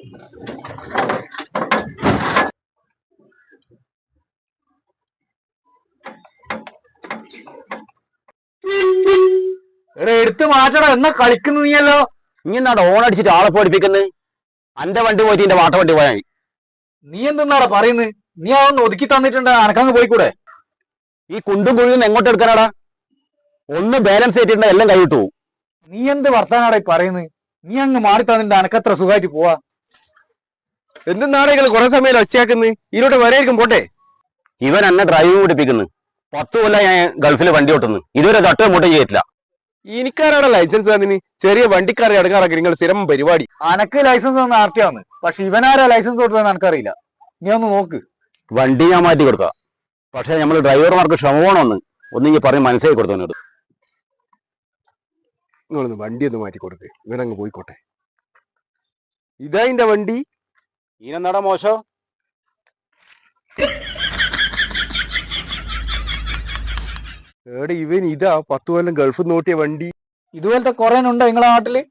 എടാ എടുത്ത് മാറ്റടാ, എന്നാ കളിക്കുന്നു നീയല്ലോ. നീ എന്നാണ് ഓൺ അടിച്ചിട്ട് ആളെ പഠിപ്പിക്കുന്നത്? അന്റെ വണ്ടി പോയിട്ട് എന്റെ വാട്ട വണ്ടി പോയാൽ നീ എന്തെന്നാടാ പറയുന്നത്? നീ അതൊന്ന് ഒതുക്കി തന്നിട്ടുണ്ട്, അനക്കങ്ങ് പോയിക്കൂടെ? ഈ കുണ്ടും കുഴിയും എങ്ങോട്ട് എടുക്കാനാടാ? ഒന്ന് ബാലൻസ് ചെയ്തിട്ടുണ്ട് എല്ലാം കൈവിട്ടു പോകും. നീ എന്ത് വർത്താനാടാ ഈ പറയുന്നത്? നീ അങ്ങ് മാറി തന്നിട്ട് അനക്കത്ര സുഖമായിട്ട് പോവാ. എന്തെന്നാണ് കുറെ സമയം ഒച്ചയാക്കുന്നത്? ഇതിലോട്ട് വരെയായിരിക്കും പോട്ടെ. ഇവൻ എന്നെ ഡ്രൈവിംഗ് പഠിപ്പിക്കുന്നു. 10 കൊല്ലം ഞാൻ ഗൾഫിൽ വണ്ടി ഓട്ടുന്നു, ഇതുവരെ തട്ടോ മുട്ടും ചെയ്തിട്ടില്ല. എനിക്കാരാണ് ലൈസൻസ് തന്നിന്? ചെറിയ വണ്ടിക്കാരെ അടങ്ങാറാക്കി നിങ്ങൾ സ്ഥിരം പരിപാടി. അനക്ക് ലൈസൻസ് ഒന്ന് ആർട്ടിയാന്ന്, പക്ഷെ ഇവനാരാ ലൈസൻസ് കൊടുത്തതെന്ന് എനിക്കറിയില്ല. നീ ഒന്ന് നോക്ക്. വണ്ടി ഞാൻ മാറ്റി കൊടുക്കാം, പക്ഷെ നമ്മൾ ഡ്രൈവർമാർക്ക് ക്ഷമ ഒന്ന് ഈ പറഞ്ഞ് മനസ്സിലാക്കി കൊടുത്തവനോട്. നിങ്ങളൊന്ന് വണ്ടി ഒന്ന് മാറ്റി കൊടുക്ക്, ഇവനങ്ങ് പോയിക്കോട്ടെ. ഇതാ എന്റെ വണ്ടി. ഈനെന്നാടാ മോശം? ഇവൻ ഇതാ 10 കൊല്ലം ഗൾഫ് നോട്ടിയ വണ്ടി. ഇതുപോലത്തെ കുറെ ഉണ്ടോ നിങ്ങളെ നാട്ടില്?